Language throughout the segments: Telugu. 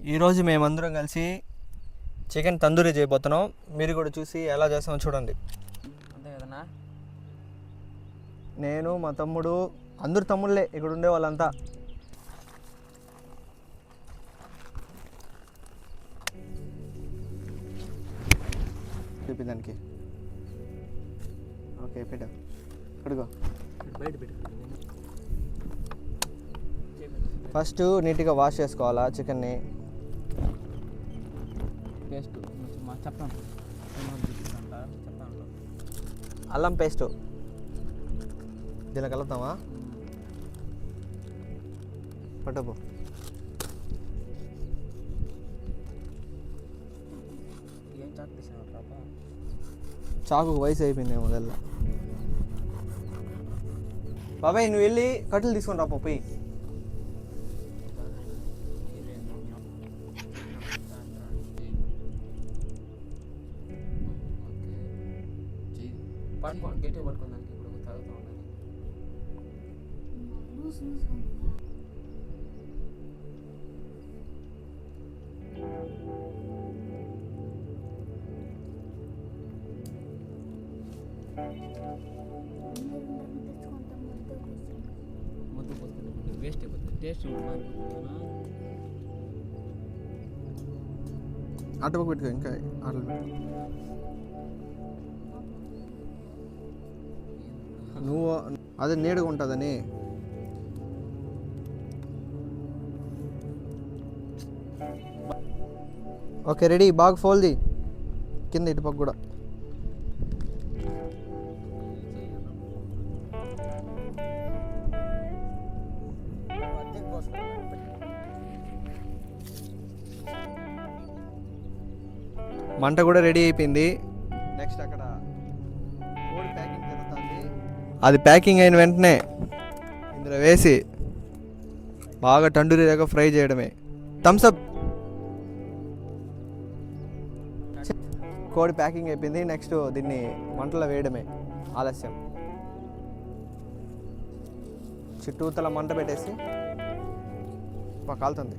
ఈరోజు మేమందరం కలిసి చికెన్ తందూరి చేయబోతున్నాం. మీరు కూడా చూసి ఎలా చేస్తామో చూడండి. అంతే కదన్నా. నేను మా తమ్ముడు, అందరు తమ్ముళ్ళే ఇక్కడ ఉండే వాళ్ళంతా. చూపించడానికి ఓకే పెట్ట ఇక్కడిగో. బయట పెట్టు. ఫస్ట్ నీట్గా వాష్ చేసుకోవాలా చికెన్ని. పేస్ట్ చెప్పాను, అల్లం పేస్టు దీనికి కలుపుతామా? పట్టపు ఏం చాకు తీసినావు? చాకుకు వయసు అయిపోయింది మొదల్లో. బాబాయ్ నువ్వు వెళ్ళి కట్టెలు తీసుకొని రా పోయి. పట్టుకోండి, గట్టిగా పట్టుకోండి. దానికి ఇప్పుడు తాగుతూ ఉండాలి. ముద్దు పోసుకుంటే వేస్ట్ అయిపోతుంది. టేస్ట్ అటుపక్క పెట్టుకో, ఇంకా అట్లా నువ్వు అదే నీడగా ఉంటుందని. Okay ready. బాగా ఫోల్ది కింద ఇటుపక్క కూడా. మంట కూడా రెడీ అయిపోయింది. నెక్స్ట్ అక్కడ కోడి ప్యాకింగ్ జరుగుతుంది. అది ప్యాకింగ్ అయిన వెంటనే ఇందులో వేసి బాగా టండూరి లాగా ఫ్రై చేయడమే. థమ్స్అప్. కోడి ప్యాకింగ్ అయిపోయింది. నెక్స్ట్ దీన్ని మంటలో వేయడమే ఆలస్యం. చుట్టూతల మంట పెట్టేసి కాలుతుంది.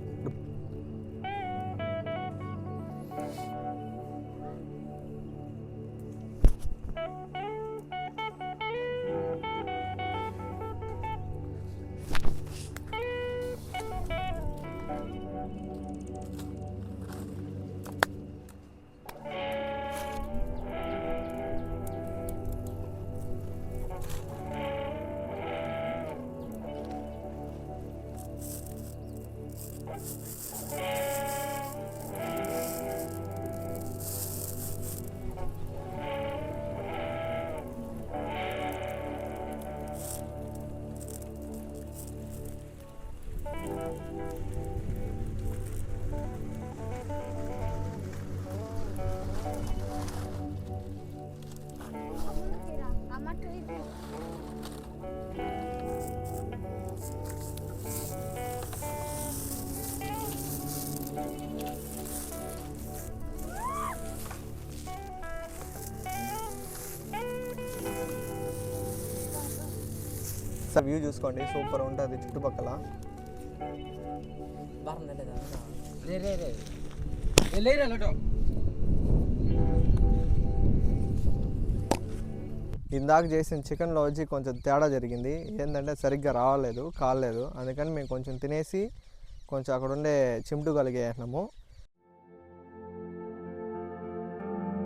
సార్ వ్యూ చూసుకోండి, సూపర్ ఉంటుంది చుట్టుపక్కల. ఇందాక చేసిన చికెన్లో వచ్చి కొంచెం తేడా జరిగింది. ఏంటంటే సరిగ్గా రావలేదు, కాలేదు. అందుకని మేము కొంచెం తినేసి కొంచెం అక్కడ ఉండే చిమ్టు కలిగేసినాము.